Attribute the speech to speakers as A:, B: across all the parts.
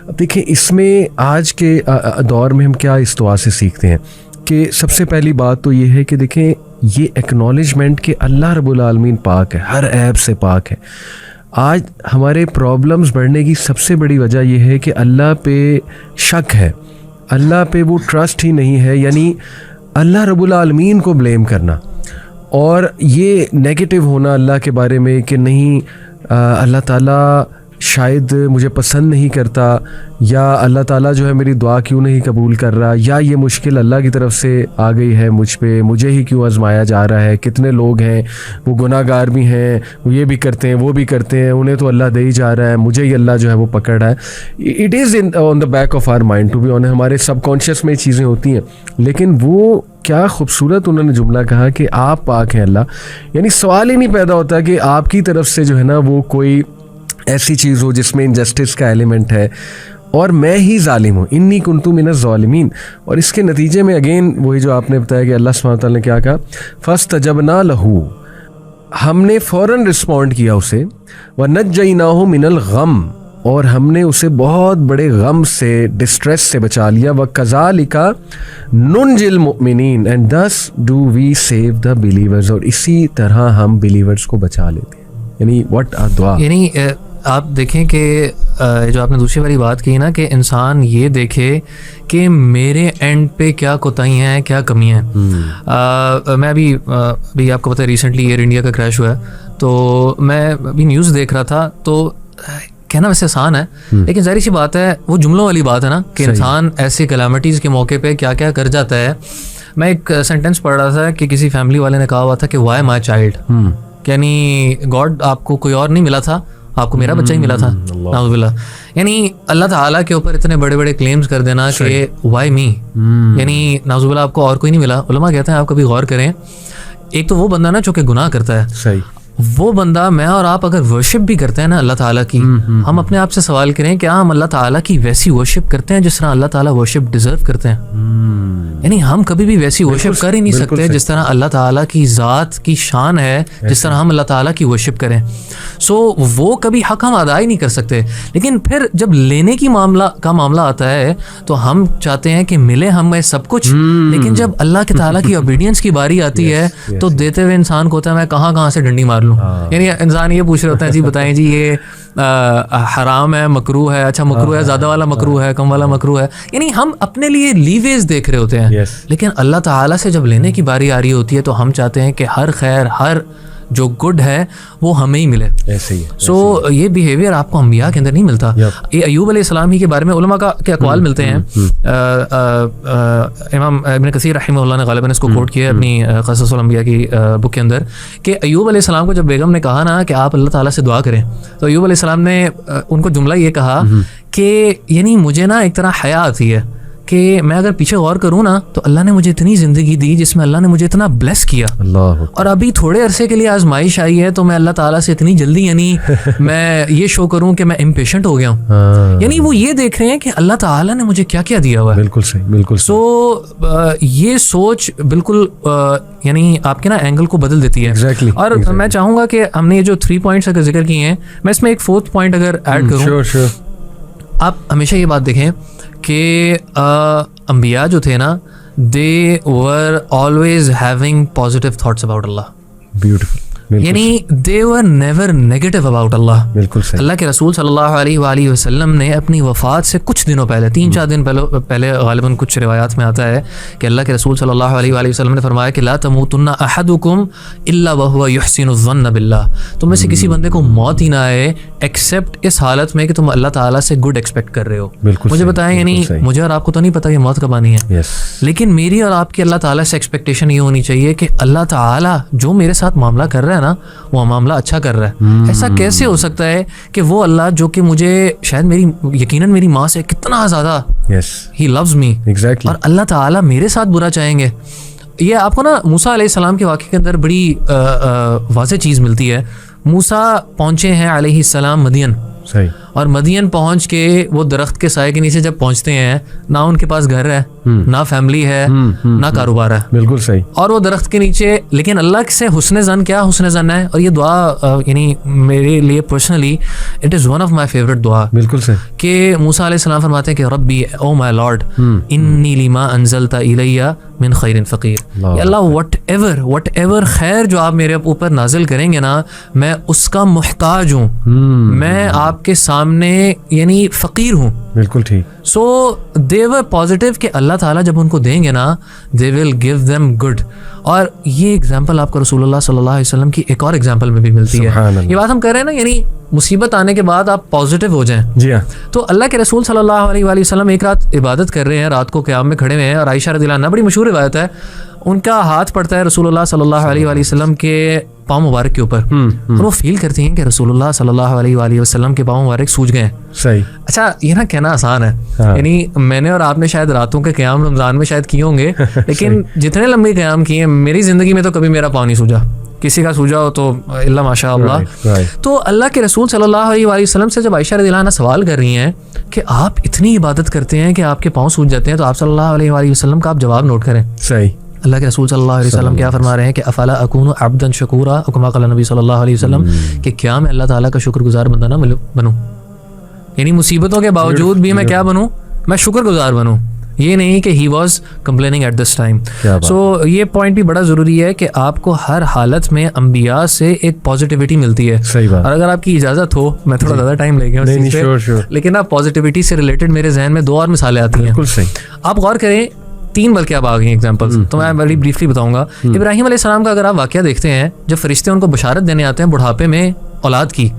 A: अब देखिए इसमें आज के दौर में हम क्या इस दुआ से सीखते हैं कि सबसे पहली बात तो ये है कि देखें ये एक्नॉलेजमेंट कि अल्लाह रब्बुल आलमीन पाक है, हर ऐब से पाक है। आज हमारे प्रॉब्लम्स बढ़ने की सबसे बड़ी वजह यह है कि अल्लाह पे शक है, अल्लाह पे वो ट्रस्ट ही नहीं है, यानी अल्लाह रब्बुल आलमीन को ब्लेम करना और ये नेगेटिव होना अल्लाह के बारे में कि नहीं अल्लाह ताला शायद मुझे पसंद नहीं करता, या अल्लाह ताला जो है मेरी दुआ क्यों नहीं कबूल कर रहा, या ये मुश्किल अल्लाह की तरफ से आ गई है मुझ पे, मुझे ही क्यों आजमाया जा रहा है। कितने लोग हैं वो गुनाहगार भी हैं, वो ये भी करते हैं वो भी करते हैं, उन्हें तो अल्लाह दे ही जा रहा है, मुझे ही अल्लाह जो है वो पकड़ रहा है। It is in on the back of our mind to be honest, हमारे सबकॉन्शियस में चीज़ें होती हैं। लेकिन वो क्या खूबसूरत उन्होंने जुमला कहा कि आप पाक हैं अल्लाह, यानी सवाल ही नहीं पैदा होता कि आपकी तरफ से जो है ना वो कोई ऐसी चीज़ हो जिसमें इनजस्टिस का एलिमेंट है और मैं ही जालिम हूँ, इन्नी कुन्तु मिनज़ ज़ालिमीन। और इसके नतीजे में अगेन वही जो आपने बताया कि अल्लाह सुब्हानहू व तआला ने क्या कहा, फ़स्तजबना लहू, हमने फ़ौरन रिस्पॉन्ड किया उसे, व नज्जयनाहु मिनल गम, और हमने उसे बहुत बड़े गम से, डिस्ट्रेस से बचा लिया। व कज़ालिका नुनजिल मुमिनीन, and thus do we save the believers, और इसी तरह हम बिलीवर्स को बचा लेते हैं। यानी व्हाट अ दुआ।
B: यानी आप देखें कि जो आपने दूसरी वाली बात की ना कि इंसान ये देखे कि मेरे एंड पे क्या कोताही हैं, क्या कमियां हैं। मैं अभी आपको पता है रिसेंटली एयर इंडिया का क्रैश हुआ है, तो मैं अभी न्यूज़ देख रहा था, तो कहना वैसे आसान है लेकिन जाहिर सी बात है वो जुमलों वाली बात है ना कि इंसान ऐसी कैलामिटीज़ के मौके पे क्या क्या कर जाता है। मैं एक सेंटेंस पढ़ रहा था कि किसी फैमिली वाले ने कहा हुआ था कि वाई माई चाइल्ड, यानी गॉड आपको कोई और नहीं मिला था, आपको मेरा बच्चा ही मिला था, नाउज़ुबिल्लाह। यानी अल्लाह ताला के ऊपर इतने बड़े बड़े क्लेम्स कर देना कि वाई मी, यानी नाउज़ुबिल्लाह आपको और कोई नहीं मिला। उलमा कहते हैं आप कभी गौर करें, एक तो वो बंदा ना जो कि गुनाह करता है, सही, वो बंदा, मैं और आप अगर वर्शिप भी करते हैं ना अल्लाह ताला की, हम अपने आप से सवाल करें क्या हम अल्लाह ताला की वैसी वर्शिप करते हैं जिस तरह अल्लाह ताला वर्शिप डिजर्व करते हैं। यानी हम कभी भी वैसी वर्शिप कर ही नहीं सकते जिस तरह अल्लाह ताला की ज़ात की शान है, जिस तरह हम अल्लाह ताला की वर्शिप करें। सो वो कभी हक हम अदा ही नहीं कर सकते। लेकिन फिर जब लेने की मामला आता है तो हम चाहते हैं कि मिले हमें सब कुछ, लेकिन जब अल्लाह के ताला की ओबीडियंस की बारी आती है तो देते हुए इंसान को होता है मैं कहाँ से डंडी मार लूँ। यानी इंसान ये पूछ रहे होता है जी बताएं जी ये हराम है, मकरू है, अच्छा मकरू है, ज़्यादा वाला मकरू है, कम वाला मकरू है। यानी हम अपने लिए लीवेज देख रहे होते हैं, लेकिन अल्लाह ताला से जब लेने की बारी आ रही होती है तो हम चाहते हैं कि हर खैर, हर जो गुड है वो हमें ही मिले। ऐसे ही सो ये बिहेवियर आपको अंबिया के अंदर नहीं मिलता। ये अय्यूब अलैहिस्सलाम ही के बारे में उलमा के अक़वाल मिलते हैं। इमाम इब्न कसीर रहमहुल्लाह ने गालिबन इसको कोट किया है अपनी क़ससुल अंबिया की बुक के अंदर कि अय्यूब अलैहिस्सलाम को जब बेगम ने कहा ना कि आप अल्लाह ताला से दुआ करें, तो अय्यूब अलैहिस्सलाम ने उनको जुमला ये कहा कि यानी मुझे ना एक तरह हया आती है कि मैं अगर पीछे गौर करूँ ना तो अल्लाह ने मुझे इतनी ज़िंदगी दी जिसमें अल्लाह ने मुझे इतना ब्लेस किया, और अभी थोड़े अरसे के लिए आजमाइश आई है तो मैं अल्लाह ताला से इतनी जल्दी यानी मैं ये शो करूँ कि मैं इम्पेशेंट हो गया हूँ। यानी वो ये देख रहे हैं कि अल्लाह ताला ने मुझे क्या क्या दिया हुआ है। बिल्कुल सही, बिल्कुल। सो ये सोच बिल्कुल यानी आपके ना एंगल को बदल देती है। और मैं चाहूँगा कि हमने ये जो 3 पॉइंट्स अगर जिक्र किए हैं, मैं इसमें एक 4th पॉइंट अगर ऐड करूँ। आप हमेशा ये बात देखें कि अंबिया जो थे ना, they were always having positive thoughts about Allah. Beautiful. यानी they were never negative about Allah. बिल्कुल सही। अल्लाह के रसूल सल्लल्लाहु अलैहि वसल्लम ने अपनी वफ़ात से कुछ दिनों पहले, 3-4 दिन पहले गालिबन कुछ रिवायात में आता है कि अल्लाह के रसूल सल्लल्लाहु अलैहि वसल्लम ने फरमाया कि ला तमूतुन्ना अहदुकुम इल्ला वहुवा युहसिनु ज़न्न बिल्लाह, तुम में से किसी बंदे को मौत ही ना आए एक्सेप्ट इस हालत में कि तुम अल्लाह ताला से गुड एक्सपेक्ट कर रहे हो। मुझे बताएं, यानी मुझे और आपको तो नहीं पता कि मौत कब आनी है, लेकिन मेरी और आपकी अल्लाह ताला से एक्सपेक्टेशन ये होनी चाहिए कि अल्लाह ताला जो मेरे साथ मामला कर रहा है ना वो मामला अच्छा कर रहा है। ऐसा कैसे हो सकता है कि वो अल्लाह जो कि मुझे शायद यकीनन मेरी माँ से कितना ज़्यादा ही लव्स मी, और अल्लाह ताला मेरे साथ बुरा चाहेंगे। ये आपको ना मूसा अलैहिस्सलाम के वाक़े के अंदर बड़ी वाज़ेह चीज़ मिलती है। मूसा पहुँचे हैं अलैहिस्सलाम मदियन, और मदियन पहुंच के वो दरख्त के साए के नीचे जब पहुंचते हैं, ना उनके पास घर है, ना फैमिली है, ना कारोबार है,
A: बिल्कुल सही।
B: और वो दरख्त के नीचे, लेकिन अल्लाह से हुस्न ज़न, क्या हुस्न ज़न है। और ये दुआ यानी मेरे लिए personally it is one of my favourite दुआ,
A: बिल्कुल सही,
B: कि मूसा अलैहिस्सलाम फरमाते हैं कि रब्बी ओ माय लॉर्ड इन्नी लिमा अंज़लता इलैया मिन खैरिन फ़कीर। अल्लाह वट एवर खैर जो आप मेरे ऊपर नाजिल करेंगे ना, मैं उसका मुहताज हूँ, मैं आपके सामने यानी फ़कीर हूँ।
A: बिल्कुल ठीक।
B: सो दे वर पॉजिटिव कि अल्लाह ताला जब उनको देंगे ना, they will give them good. और ये एग्जांपल आपको रसूलुल्लाह सल्लल्लाहु अलैहि वसल्लम की एक और एग्जांपल में भी मिलती है। ये बात हम कर रहे हैं ना, यानी मुसीबत आने के बाद आप पॉजिटिव हो जाएं।
A: जी हाँ।
B: तो अल्लाह के रसूल सल्लल्लाहु अलैहि वसल्लम एक रात इबादत कर रहे हैं, रात को क़याम में खड़े हुए हैं, और आयशा रज़ियल्लाहु अन्हा, बड़ी मशहूर रिवायत है, उनका हाथ पड़ता है रसूलुल्लाह सल्लल्लाहु अलैहि वसल्लम के पाँव मुबारक के ऊपर, और वो फील करती हैं कि रसूलुल्लाह सल्लल्लाहु अलैहि वसल्लम के पाँव मुबारक सूज गए।
A: सही।
B: अच्छा, ये ना कहना आसान है, यानी मैंने और आपने शायद रातों के क़याम रमज़ान में शायद किए होंगे, लेकिन जितने लंबे क़याम किए मेरी ज़िंदगी में तो कभी मेरा पाँव नहीं सूजा। किसी का सूझा हो तो इल्ला माशाअल्लाह। तो अल्लाह के रसूल सल्लल्लाहु अलैहि वसल्लम से जब आयशा रज़ियल्लाहु अन्हा सवाल कर रही हैं कि आप इतनी इबादत करते हैं कि आपके पाँव सूज जाते हैं, तो आप सल्लल्लाहु अलैहि वसल्लम का आप जवाब नोट करें।
A: सही।
B: अल्लाह के रसूल सल्लल्लाहु अलैहि वसल्लम क्या फरमा रहे हैं कि अफला अकूनु अब्दन शकूरा, कमा क़ाला नबी सल्लल्लाहु अलैहि वसल्लम, कि क्या मैं अल्लाह ताला का शुक्रगुजार बंदा ना बनूं, यानी मुसीबतों के बावजूद भी मैं क्या बनूं, मैं शुक्रगुजार बनूं। ये नहीं कि he was complaining at this time. So ये पॉइंट भी बड़ा ज़रूरी है कि आपको हर हालत में अंबिया से एक पॉजिटिविटी मिलती है।
A: सही बात।
B: और अगर आपकी इजाज़त हो, मैं थोड़ा ज़्यादा टाइम ले गया, लेकिन आप पॉजिटिविटी से रिलेटेड मेरे जहन में दो और मिसालें आती हैं।
A: बिल्कुल सही।
B: आप गौर करें, तीन बल्कि अब आ गई एग्जांपल्स, तो मैं बड़ी ब्रीफली बताऊंगा। इब्राहिम अलैहिस्सलाम का अगर आप वाक़या देखते हैं, जब फरिश्ते उनको बशारत देने आते हैं बुढ़ापे में औलाद की,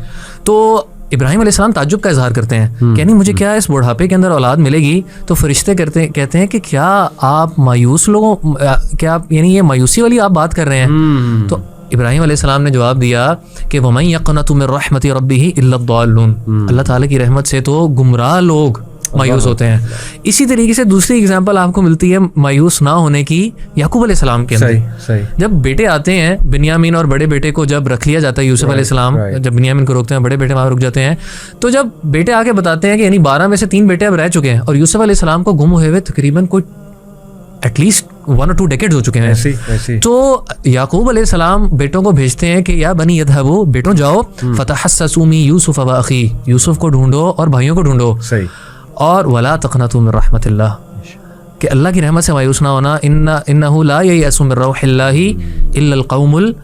B: तो इब्राहिम अलैहिस्सलाम ताज्जुब का इजहार करते हैं कि नहीं मुझे क्या इस बुढ़ापे के अंदर औलाद मिलेगी। तो फरिश्ते कहते हैं कि क्या आप मायूस लोगों, क्या आप यानी ये मायूसी वाली आप बात कर रहे हैं? तो इब्राहिम अलैहिस्सलाम ने जवाब दिया कि वमन यक़नतु मिन रहमति रब्बिही इल्ला द-दाल्लून, अल्लाह ताला की रहमत से तो गुमराह लोग मायूस होते हैं। इसी तरीके से दूसरी एग्जांपल आपको मिलती है मायूस ना होने की, याकूब अलैहिस्सलाम के अंदर।
A: सही।
B: जब बेटे आते हैं, बिन्यामीन और बड़े बेटे को जब रख लिया जाता है, यूसुफ अलैहिस्सलाम जब बिन्यामीन को रोकते हैं, बड़े बेटे वहां रुक जाते हैं, तो जब बेटे आके बताते हैं कि यानी 12 में से 3 बेटे अब रह चुके हैं, और यूसुफ अलैहिस्सलाम को गुम हुए तकरीबन कोई एटलीस्ट 1 or 2 डेकेड्स हो चुके हैं।
A: ऐसी।
B: तो याकूब अलैहिस्सलाम बेटों को भेजते हैं कि या बनी यदहबू, बेटों जाओ, फतहस्ससू मिन यूसुफ व अखी, यूसुफ को ढूंढो और भाइयों को ढूंढो।
A: सही।
B: और वला तक़नतू मिन रहमतिल्लाह, कि अल्लाह की रहमत से मायूस ना होना। इन्नहु ला ययअसु मिन रौहिल्लाहि इल्लल क़ौमुल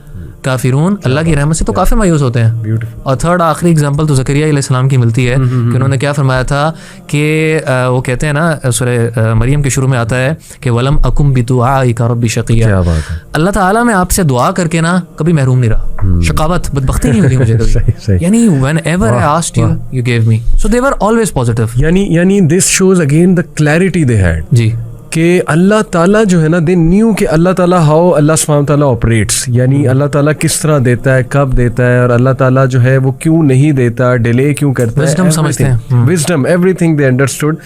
B: काफिरून, अल्लाह की रहमत से तो काफिर मायूस होते हैं। और थर्ड आखिरी एग्जांपल तो ज़करिया अलैहिस्सलाम की मिलती है कि उन्होंने क्या फरमाया था कि वो कहते हैं ना, सूरह मरियम के शुरू में आता है कि वलम अकुम बिदुआइका रब्बी शक़िया, अल्लाह ताला मैं आपसे दुआ करके ना कभी महरूम नहीं रहा, शकावत बदबख्ती नहीं हुई मुझे कभी, यानी whenever I asked you you gave me, so they were always positive.
A: यानी this shows again the clarity they had
B: जी,
A: कि अल्लाह ताला जो है ना, दे न्यू कि अल्लाह ताला हाउ अल्लाह सुब्हानहू ताला ऑपरेट्स, यानी अल्लाह ताला किस तरह देता है, कब देता है, और अल्लाह ताला जो है वो क्यों नहीं देता, डिले क्यों करता है,
B: विजडम समझते हैं,
A: विजडम, एवरीथिंग दे अंडरस्टूड।